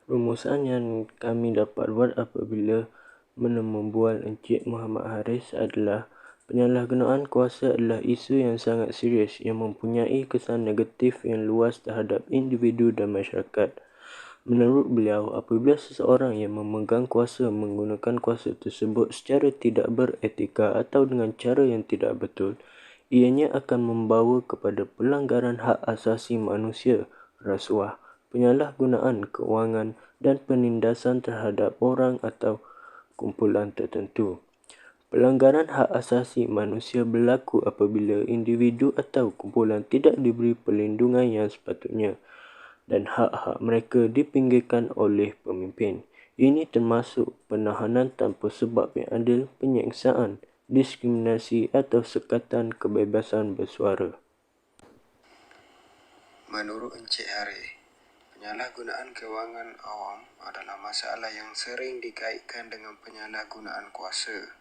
Rumusan yang kami dapat buat apabila membual Encik Muhammad Haris adalah penyalahgunaan kuasa adalah isu yang sangat serius yang mempunyai kesan negatif yang luas terhadap individu dan masyarakat. Menurut beliau, apabila seseorang yang memegang kuasa menggunakan kuasa tersebut secara tidak beretika atau dengan cara yang tidak betul, ianya akan membawa kepada pelanggaran hak asasi manusia, rasuah, penyalahgunaan kewangan dan penindasan terhadap orang atau kumpulan tertentu. Pelanggaran hak asasi manusia berlaku apabila individu atau kumpulan tidak diberi perlindungan yang sepatutnya dan hak-hak mereka dipinggirkan oleh pemimpin. Ini termasuk penahanan tanpa sebab yang adil, penyiksaan, diskriminasi atau sekatan kebebasan bersuara. Menurut Encik Hari, penyalahgunaan kewangan awam adalah masalah yang sering dikaitkan dengan penyalahgunaan kuasa.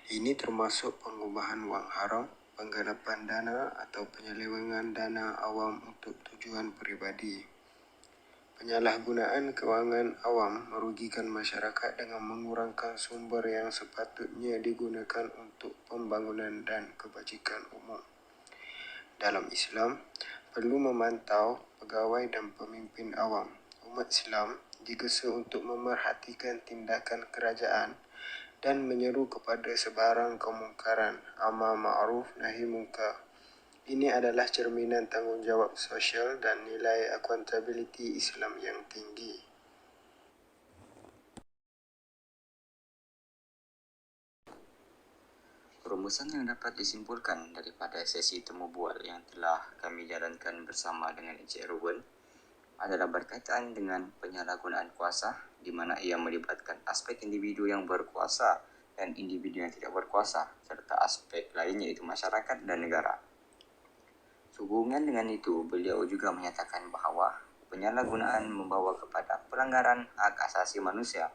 Ini termasuk pengubahan wang haram, penggelapan dana atau penyelewengan dana awam untuk tujuan peribadi. Penyalahgunaan kewangan awam merugikan masyarakat dengan mengurangkan sumber yang sepatutnya digunakan untuk pembangunan dan kebajikan umum. Dalam Islam, perlu memantau pegawai dan pemimpin awam. Umat Islam digesa untuk memerhatikan tindakan kerajaan dan menyeru kepada sebarang kemungkaran, amar ma'ruf nahi munkar. Ini adalah cerminan tanggungjawab sosial dan nilai akuntabiliti Islam yang tinggi. Rumusan yang dapat disimpulkan daripada sesi temu bual yang telah kami jalankan bersama dengan Encik Ruben adalah berkaitan dengan penyalahgunaan kuasa di mana ia melibatkan aspek individu yang berkuasa dan individu yang tidak berkuasa serta aspek lainnya iaitu masyarakat dan negara. Sehubungan dengan itu, beliau juga menyatakan bahawa penyalahgunaan membawa kepada pelanggaran hak asasi manusia.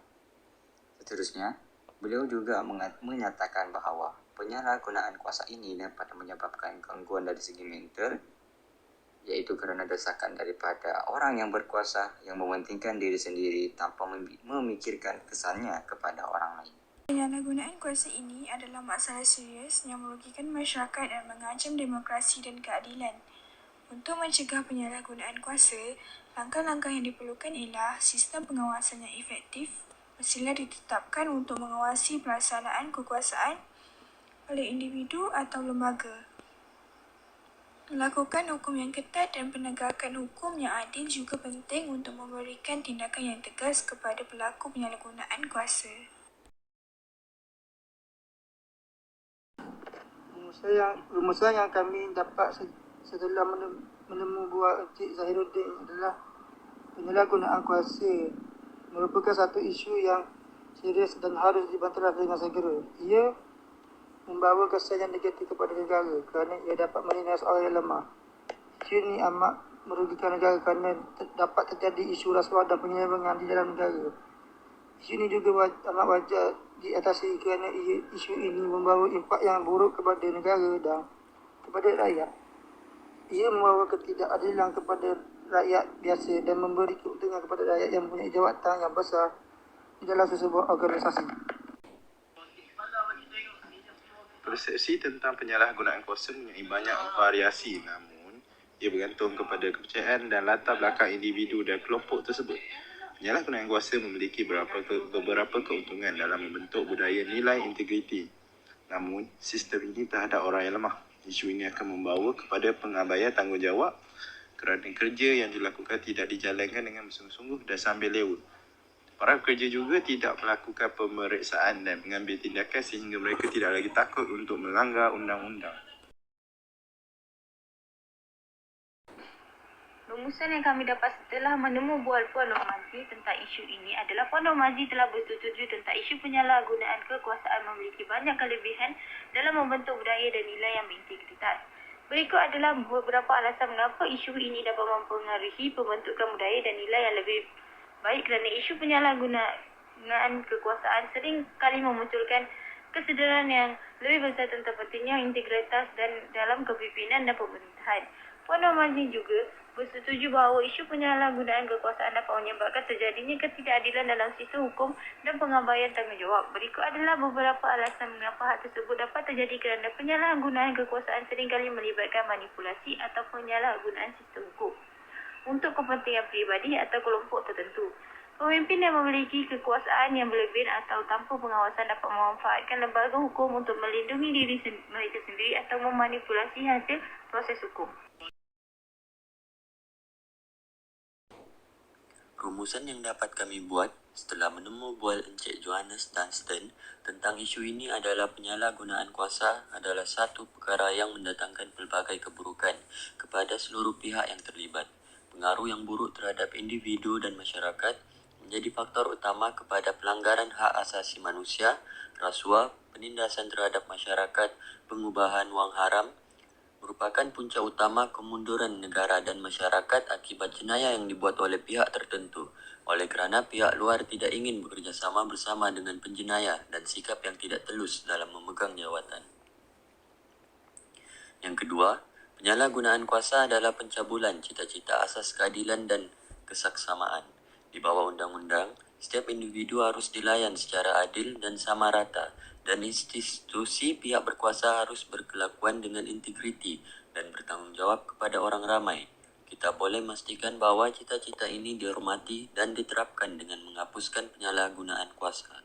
Seterusnya, beliau juga menyatakan bahawa penyalahgunaan kuasa ini dapat menyebabkan gangguan dari segi mental, iaitu kerana desakan daripada orang yang berkuasa yang mementingkan diri sendiri tanpa memikirkan kesannya kepada orang lain. Penyalahgunaan kuasa ini adalah masalah serius yang merugikan masyarakat dan mengancam demokrasi dan keadilan. Untuk mencegah penyalahgunaan kuasa, langkah-langkah yang diperlukan ialah sistem pengawasan yang efektif, mestilah ditetapkan untuk mengawasi pelaksanaan kekuasaan oleh individu atau lembaga. Melakukan hukum yang ketat dan penegakan hukum yang adil juga penting untuk memberikan tindakan yang tegas kepada pelaku penyalahgunaan kuasa. Rumusan yang kami dapat setelah menemu buah Encik Zahiruddin adalah penyalahgunaan kuasa merupakan satu isu yang serius dan harus dibantah dengan segera. Ia membawa kesan yang negatif kepada negara kerana ia dapat menindas orang yang lemah. Isu ini amat merugikan negara kerana dapat terjadi isu rasuah dan penyelewengan di dalam negara. Isu ini juga amat wajar diatasi kerana isu ini membawa impak yang buruk kepada negara dan kepada rakyat. Ia membawa ketidakadilan kepada rakyat biasa dan memberi keuntungan kepada rakyat yang mempunyai jawatan yang besar di dalam sesebuah organisasi. Persepsi tentang penyalahgunaan kuasa mempunyai banyak variasi, namun ia bergantung kepada kepercayaan dan latar belakang individu dan kelompok tersebut. Penyalahgunaan kuasa memiliki beberapa keuntungan dalam membentuk budaya nilai integriti. Namun, sistem ini terhadap orang yang lemah. Isu ini akan membawa kepada pengabaian tanggungjawab kerana kerja yang dilakukan tidak dijalankan dengan bersungguh-sungguh dan sambil lewat. Para pekerja juga tidak melakukan pemeriksaan dan mengambil tindakan sehingga mereka tidak lagi takut untuk melanggar undang-undang. Rumusan yang kami dapat setelah menemu bual Puan Nur Mazli tentang isu ini adalah Puan Nur Mazli telah bersetuju tentang isu penyalahgunaan kekuasaan memiliki banyak kelebihan dalam membentuk budaya dan nilai yang berintegritas. Berikut adalah beberapa alasan mengapa isu ini dapat mempengaruhi pembentukan budaya dan nilai yang lebih baik kerana isu penyalahgunaan kekuasaan sering kali memunculkan kesedaran yang lebih besar tentang pentingnya integritas dan dalam kepimpinan dan pemerintahan. Puan Nur Mazli juga bersetuju bahawa isu penyalahgunaan kekuasaan dapat menyebabkan terjadinya ketidakadilan dalam sistem hukum dan pengabaian tanggungjawab. Berikut adalah beberapa alasan mengapa hal tersebut dapat terjadi kerana penyalahgunaan kekuasaan seringkali melibatkan manipulasi atau penyalahgunaan sistem hukum untuk kepentingan pribadi atau kelompok tertentu. Pemimpin yang memiliki kekuasaan yang berlebihan atau tanpa pengawasan dapat memanfaatkan lembaga hukum untuk melindungi diri mereka sendiri atau memanipulasi hasil proses hukum. Rumusan yang dapat kami buat setelah menemu bual Encik Johannes Dunstan tentang isu ini adalah penyalahgunaan kuasa adalah satu perkara yang mendatangkan pelbagai keburukan kepada seluruh pihak yang terlibat. Pengaruh yang buruk terhadap individu dan masyarakat menjadi faktor utama kepada pelanggaran hak asasi manusia, rasuah, penindasan terhadap masyarakat, pengubahan wang haram, merupakan punca utama kemunduran negara dan masyarakat akibat jenayah yang dibuat oleh pihak tertentu, oleh kerana pihak luar tidak ingin bekerjasama bersama dengan penjenayah dan sikap yang tidak telus dalam memegang jawatan. Yang kedua, penyalahgunaan kuasa adalah pencabulan cita-cita asas keadilan dan kesaksamaan. Di bawah undang-undang, setiap individu harus dilayan secara adil dan sama rata, dan institusi pihak berkuasa harus berkelakuan dengan integriti dan bertanggungjawab kepada orang ramai. Kita boleh memastikan bahawa cita-cita ini dihormati dan diterapkan dengan menghapuskan penyalahgunaan kuasa.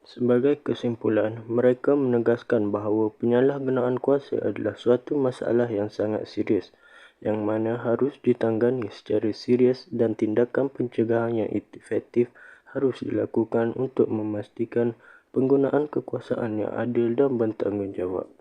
Sebagai kesimpulan, mereka menegaskan bahawa penyalahgunaan kuasa adalah suatu masalah yang sangat serius, yang mana harus ditangani secara serius dan tindakan pencegahan yang efektif harus dilakukan untuk memastikan penggunaan kekuasaan yang adil dan bertanggungjawab.